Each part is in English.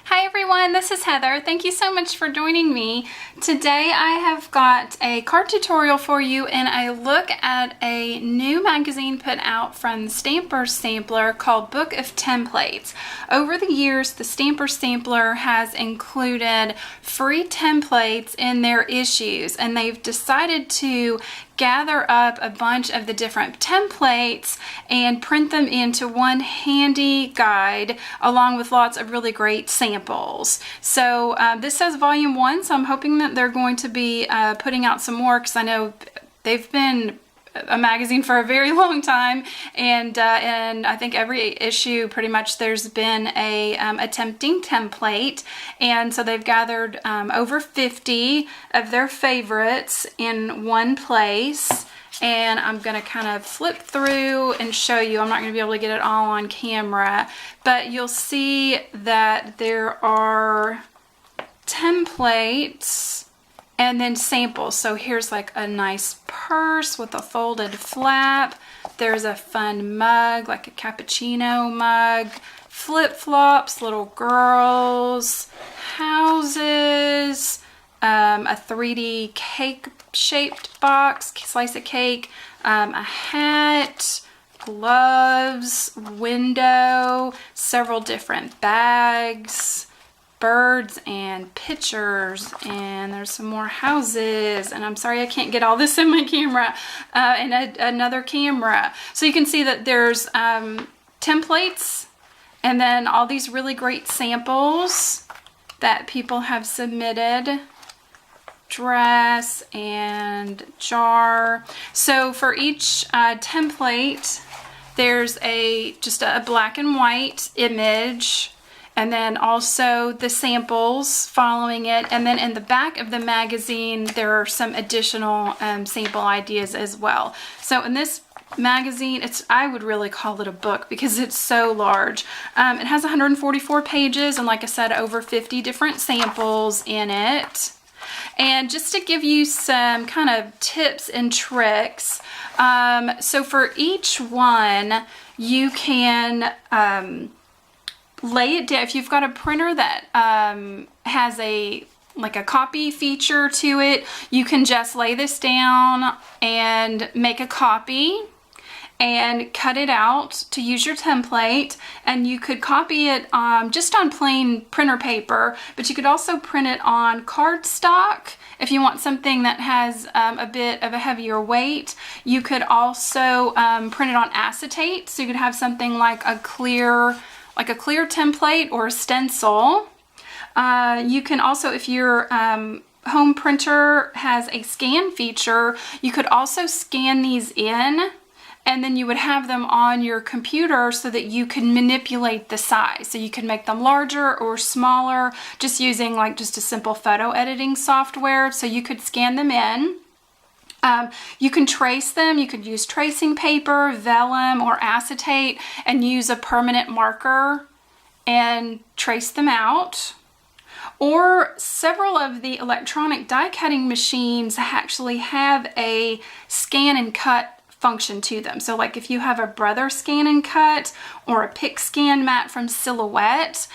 Hi everyone, this is Heather. Thank you so much for joining me. Today I have got a card tutorial for you and I look at a new magazine put out from the Stamper Sampler called Book of Templates. Over the years, the Stamper Sampler has included free templates in their issues, and they've decided to gather up a bunch of the different templates and print them into one handy guide along with lots of really great samples. So this says volume 1, so I'm hoping that they're going to be putting out some more, because I know they've been a magazine for a very long time, and I think every issue pretty much there's been a tempting template, and so they've gathered over 50 of their favorites in one place. And I'm going to kind of flip through and show you. I'm not going to be able to get it all on camera, but you'll see that there are templates and then samples. So here's like a nice purse with a folded flap. There's a fun mug, like a cappuccino mug, flip-flops, little girls, houses, a 3D cake shaped box, slice of cake, a hat, gloves, window, several different bags, birds and pictures, and there's some more houses, and I'm sorry I can't get all this in my camera, and another camera. So you can see that there's templates and then all these really great samples that people have submitted. Dress and jar. So for each template there's just a black and white image, and then also the samples following it, and then in the back of the magazine there are some additional sample ideas as well. So in this magazine, I would really call it a book because it's so large. It has 144 pages and, like I said, over 50 different samples in it. And just to give you some kind of tips and tricks, so for each one you can lay it down. If you've got a printer that has like a copy feature to it, you can just lay this down and make a copy and cut it out to use your template, and you could copy it just on plain printer paper, but you could also print it on cardstock if you want something that has a bit of a heavier weight. You could also print it on acetate, so you could have something like a clear template or a stencil. You can also, if your home printer has a scan feature, you could also scan these in, and then you would have them on your computer so that you can manipulate the size. So you can make them larger or smaller just using just a simple photo editing software. So you could scan them in. You can trace them. You could use tracing paper, vellum, or acetate and use a permanent marker and trace them out. Or several of the electronic die cutting machines actually have a scan and cut function to them. So like if you have a Brother Scan and Cut or a Pick Scan mat from Silhouette,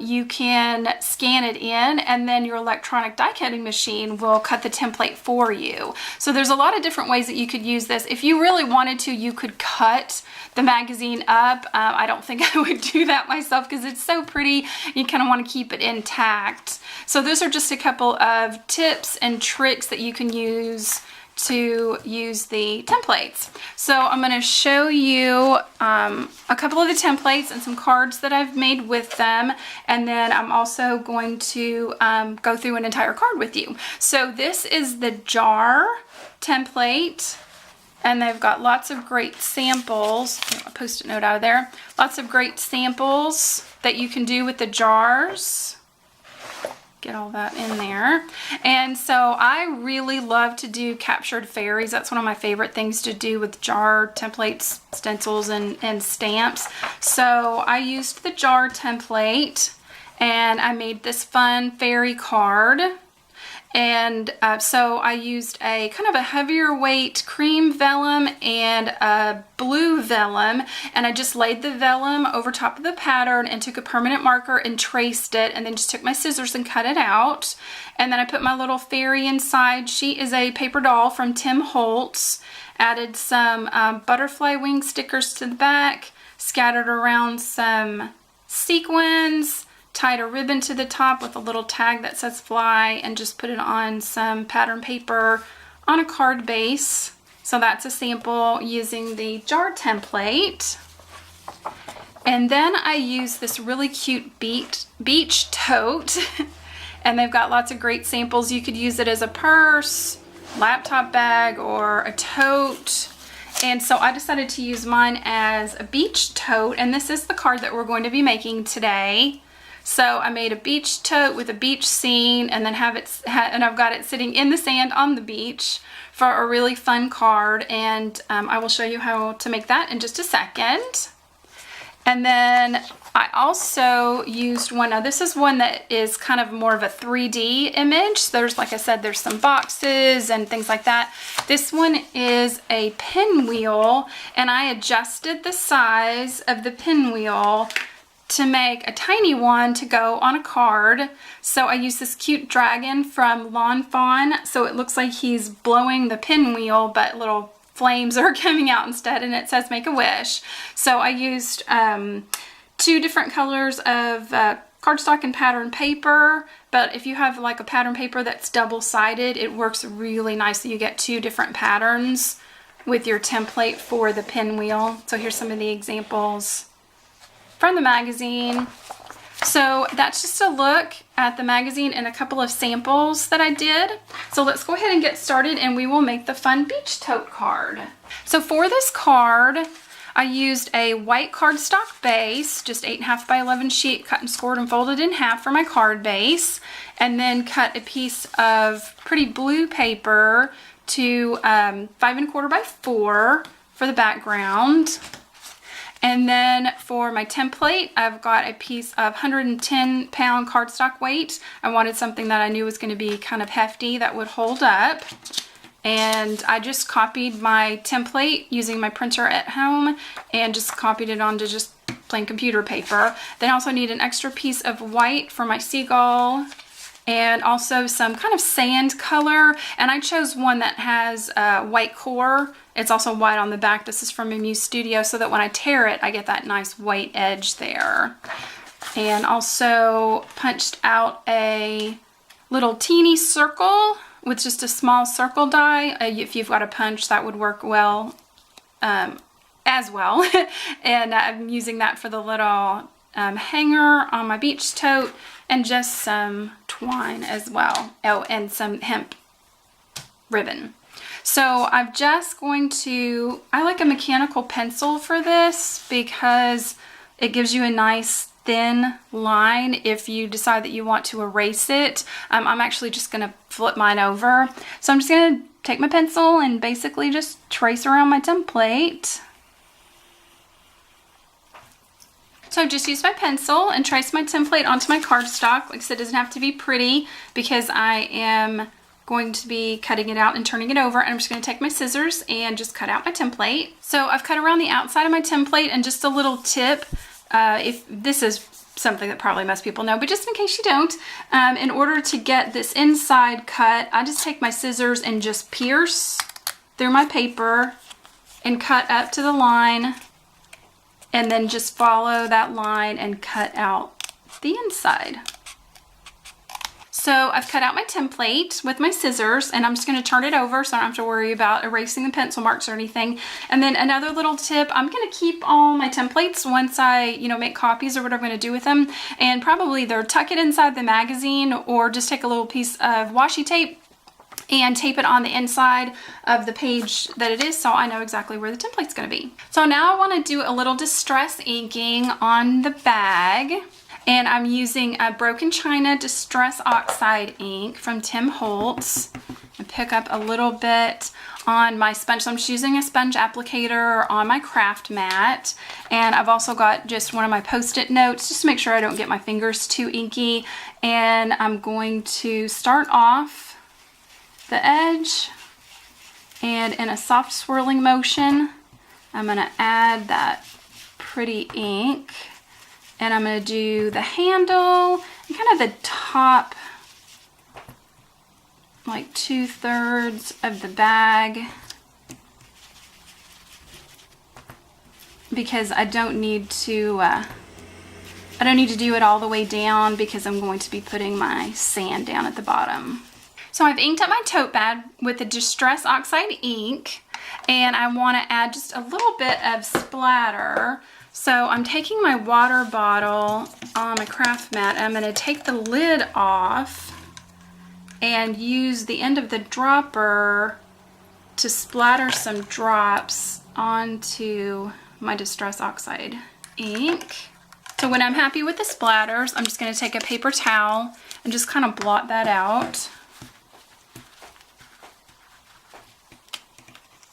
you can scan it in, and then your electronic die cutting machine will cut the template for you. So there's a lot of different ways that you could use this. If you really wanted to, you could cut the magazine up. I don't think I would do that myself because it's so pretty. You kind of want to keep it intact. So those are just a couple of tips and tricks that you can use to use the templates. So I'm going to show you a couple of the templates and some cards that I've made with them, and then I'm also going to go through an entire card with you. So this is the jar template, and they've got lots of great samples. I'll post a note out of there. Lots of great samples that you can do with the jars. Get all that in there. And so I really love to do captured fairies. That's one of my favorite things to do with jar templates, stencils, and stamps. So I used the jar template and I made this fun fairy card. And so I used a kind of a heavier weight cream vellum and a blue vellum, and I just laid the vellum over top of the pattern and took a permanent marker and traced it, and then just took my scissors and cut it out. And then I put my little fairy inside. She is a paper doll from Tim Holtz. Added some butterfly wing stickers to the back, scattered around some sequins, tied a ribbon to the top with a little tag that says fly, and just put it on some pattern paper on a card base. So that's a sample using the jar template. And then I use this really cute beach tote. And they've got lots of great samples. You could use it as a purse, laptop bag, or a tote. And so I decided to use mine as a beach tote, and this is the card that we're going to be making today. So I made a beach tote with a beach scene, and then I've got it sitting in the sand on the beach for a really fun card, and I will show you how to make that in just a second. And then I also used one, now this is one that is kind of more of a 3D image. There's, like I said, there's some boxes and things like that. This one is a pinwheel, and I adjusted the size of the pinwheel to make a tiny one to go on a card. So I used this cute dragon from Lawn Fawn, so it looks like he's blowing the pinwheel, but little flames are coming out instead, and it says make a wish. So I used 2 different colors of cardstock and pattern paper, but if you have like a pattern paper that's double-sided, it works really nicely. You get 2 different patterns with your template for the pinwheel. So here's some of the examples from the magazine. So that's just a look at the magazine and a couple of samples that I did. So let's go ahead and get started, and we will make the fun beach tote card. So for this card, I used a white cardstock base, just 8.5 by 11 sheet, cut and scored and folded in half for my card base, and then cut a piece of pretty blue paper to 5.25 by 4 for the background. And then for my template, I've got a piece of 110 pound cardstock weight. I wanted something that I knew was going to be kind of hefty that would hold up. And I just copied my template using my printer at home and just copied it onto just plain computer paper. Then I also need an extra piece of white for my seagull, and also some kind of sand color, and I chose one that has a white core. It's also white on the back. This is from Muse Studio, so that when I tear it, I get that nice white edge there. And also punched out a little teeny circle with just a small circle die. If you've got a punch, that would work well as well. And I'm using that for the little hanger on my beach tote, and just some twine as well. Oh, and some hemp ribbon. So I'm just going to, I like a mechanical pencil for this because it gives you a nice thin line if you decide that you want to erase it. I'm actually just going to flip mine over. So I'm just going to take my pencil and basically just trace around my template. So I've just used my pencil and traced my template onto my cardstock. Like I said, it doesn't have to be pretty because I am going to be cutting it out and turning it over, and I'm just going to take my scissors and just cut out my template. So I've cut around the outside of my template, and just a little tip, if this is something that probably most people know, but just in case you don't, in order to get this inside cut, I just take my scissors and just pierce through my paper and cut up to the line, and then just follow that line and cut out the inside. So I've cut out my template with my scissors, and I'm just going to turn it over so I don't have to worry about erasing the pencil marks or anything. And then another little tip, I'm going to keep all my templates once I, make copies or whatever I'm going to do with them, and probably either tuck it inside the magazine or just take a little piece of washi tape and tape it on the inside of the page that it is, so I know exactly where the template's going to be. So now I want to do a little distress inking on the bag, and I'm using a Broken China Distress Oxide ink from Tim Holtz. I pick up a little bit on my sponge, so I'm just using a sponge applicator on my craft mat, and I've also got just one of my post-it notes just to make sure I don't get my fingers too inky, and I'm going to start off the edge, and in a soft swirling motion, I'm gonna add that pretty ink, and I'm gonna do the handle and kind of the top, like 2/3 of the bag, because I don't need to do it all the way down because I'm going to be putting my sand down at the bottom. So I've inked up my tote bag with the Distress Oxide ink, and I want to add just a little bit of splatter. So I'm taking my water bottle on my craft mat, and I'm going to take the lid off and use the end of the dropper to splatter some drops onto my Distress Oxide ink. So when I'm happy with the splatters, I'm just going to take a paper towel and just kind of blot that out.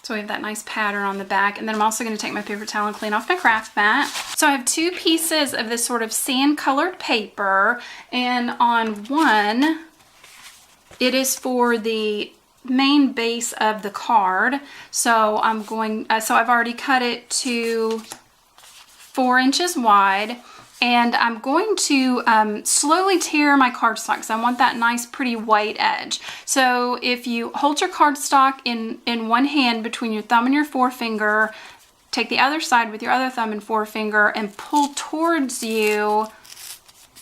So we have that nice pattern on the back. And then I'm also going to take my paper towel and clean off my craft mat. So I have 2 pieces of this sort of sand colored paper, and on one, it is for the main base of the card. So I'm going, so I've already cut it to 4 inches wide, and I'm going to slowly tear my cardstock because I want that nice pretty white edge. So if you hold your cardstock in one hand between your thumb and your forefinger, take the other side with your other thumb and forefinger and pull towards you,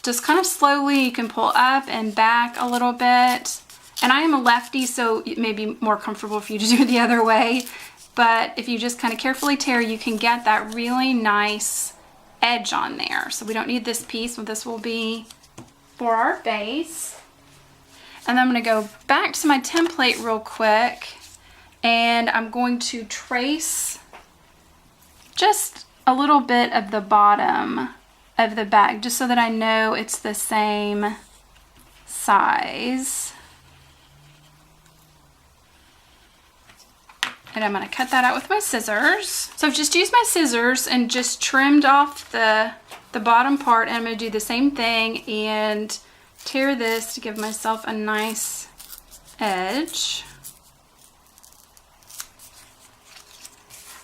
just kind of slowly. You can pull up and back a little bit. And I am a lefty, so it may be more comfortable for you to do it the other way. But if you just kind of carefully tear, you can get that really nice edge on there. So we don't need this piece, so this will be for our base. And then I'm going to go back to my template real quick, and I'm going to trace just a little bit of the bottom of the bag, just so that I know it's the same size. And I'm going to cut that out with my scissors. So I've just used my scissors and just trimmed off the bottom part, and I'm going to do the same thing and tear this to give myself a nice edge.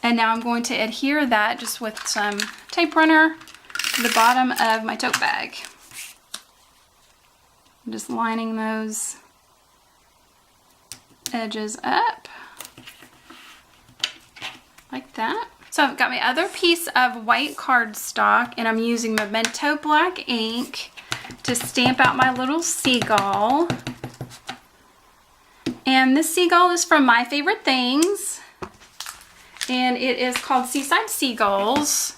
And now I'm going to adhere that just with some tape runner to the bottom of my tote bag. I'm just lining those edges up like that. So I've got my other piece of white cardstock, and I'm using Memento black ink to stamp out my little seagull. And this seagull is from My Favorite Things, and it is called Seaside Seagulls.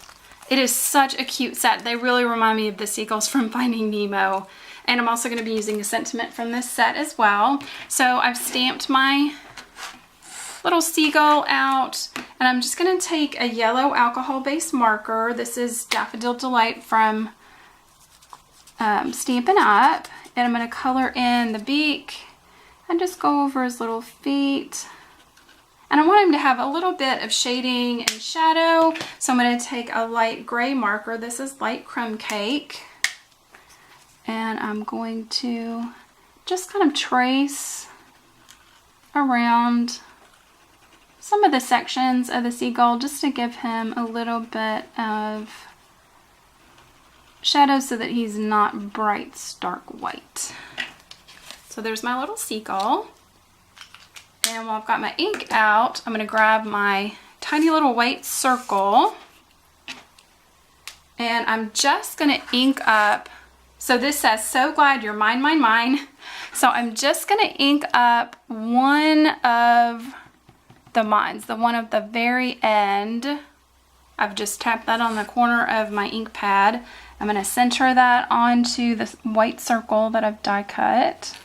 It is such a cute set. They really remind me of the seagulls from Finding Nemo. And I'm also going to be using a sentiment from this set as well. So I've stamped my little seagull out, and I'm just going to take a yellow alcohol-based marker. This is Daffodil Delight from Stampin' Up, and I'm going to color in the beak and just go over his little feet. And I want him to have a little bit of shading and shadow, so I'm going to take a light gray marker. This is Light Crumb Cake, and I'm going to just kind of trace around some of the sections of the seagull just to give him a little bit of shadow so that he's not bright, stark white. So there's my little seagull. And while I've got my ink out, I'm going to grab my tiny little white circle, and I'm just going to ink up. So this says, "So glad you're mine, mine, mine." So I'm just going to ink up one of the mines, the one at the very end. I've just tapped that on the corner of my ink pad. I'm going to center that onto the white circle that I've die cut.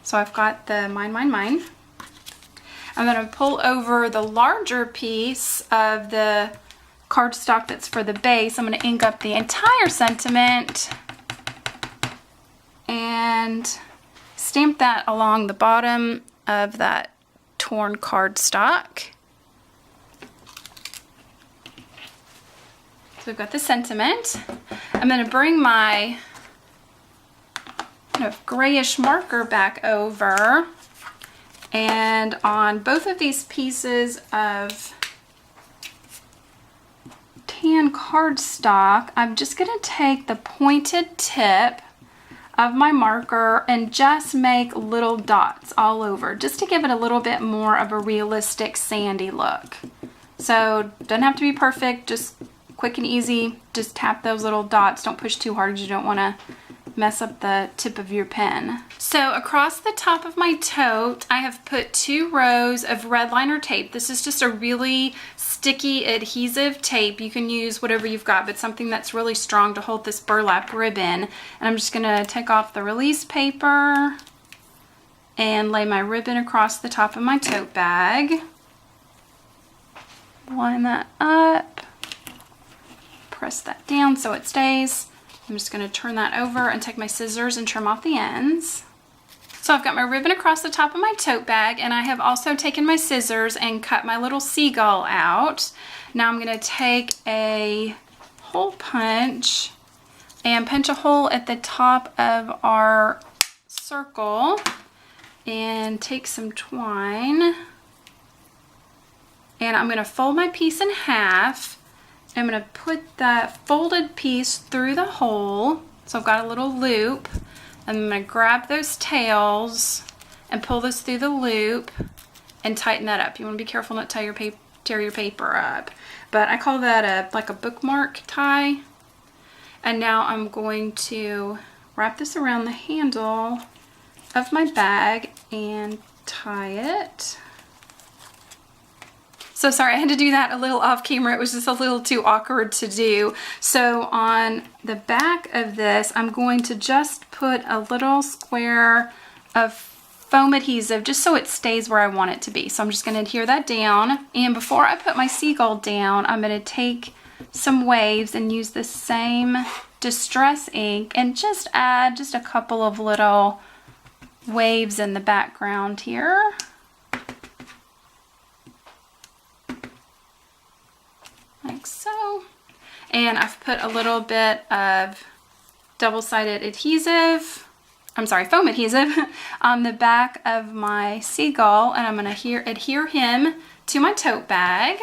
So I've got the mine, mine, mine. I'm going to pull over the larger piece of the cardstock that's for the base. I'm going to ink up the entire sentiment and stamp that along the bottom of that torn cardstock. So we've got the sentiment. I'm going to bring my kind of grayish marker back over, And on both of these pieces of tan cardstock, I'm just going to take the pointed tip of my marker and just make little dots all over, just to give it a little bit more of a realistic sandy look. So doesn't have to be perfect, just quick and easy. Just tap those little dots. Don't push too hard because you don't want to mess up the tip of your pen. So across the top of my tote, I have put 2 rows of red liner tape. This is just a really sticky adhesive tape. You can use whatever you've got, but something that's really strong to hold this burlap ribbon. And I'm just gonna take off the release paper and lay my ribbon across the top of my tote bag. Line that up, press that down so it stays. I'm just going to turn that over and take my scissors and trim off the ends. So I've got my ribbon across the top of my tote bag, and I have also taken my scissors and cut my little seagull out. Now I'm going to take a hole punch and punch a hole at the top of our circle and take some twine. And I'm going to fold my piece in half. I'm going to put that folded piece through the hole. So I've got a little loop. And I'm going to grab those tails and pull this through the loop and tighten that up. You want to be careful not to tear your paper up. But I call that like a bookmark tie. And now I'm going to wrap this around the handle of my bag and tie it. So sorry, I had to do that a little off camera. It was just a little too awkward to do. So on the back of this, I'm going to just put a little square of foam adhesive just so it stays where I want it to be. So I'm just going to adhere that down. And before I put my seagull down, I'm going to take some waves and use the same distress ink and just add just a couple of little waves in the background here. Like so. And I've put a little bit of double-sided adhesive, foam adhesive on the back of my seagull, and I'm going to adhere him to my tote bag.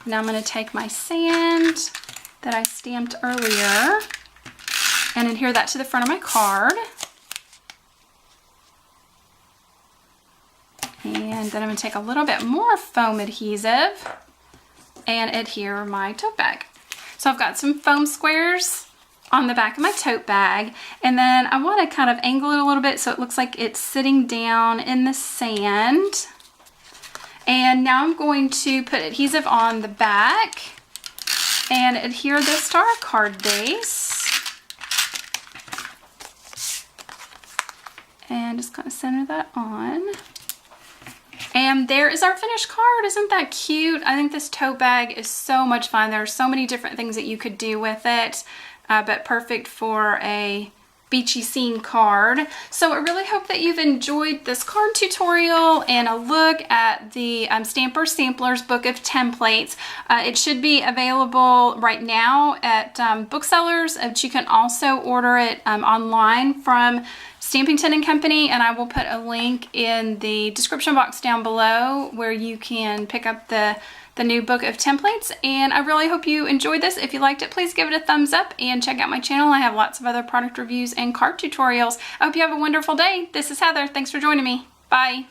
Now I'm going to take my sand that I stamped earlier and adhere that to the front of my card. And then I'm going to take a little bit more foam adhesive and adhere my tote bag. So I've got some foam squares on the back of my tote bag, and then I want to kind of angle it a little bit so it looks like it's sitting down in the sand. And now I'm going to put adhesive on the back and adhere this to our card base. And just kind of center that on. And there is our finished card. Isn't that cute? I think this tote bag is so much fun. There are so many different things that you could do with it, but perfect for a beachy scene card. So I really hope that you've enjoyed this card tutorial and a look at the Stamper Samplers book of templates. It should be available right now at booksellers, but you can also order it online from Stampington & Company, and I will put a link in the description box down below where you can pick up the new book of templates. And I really hope you enjoyed this. If you liked it, please give it a thumbs up and check out my channel. I have lots of other product reviews and card tutorials. I hope you have a wonderful day. This is Heather. Thanks for joining me. Bye.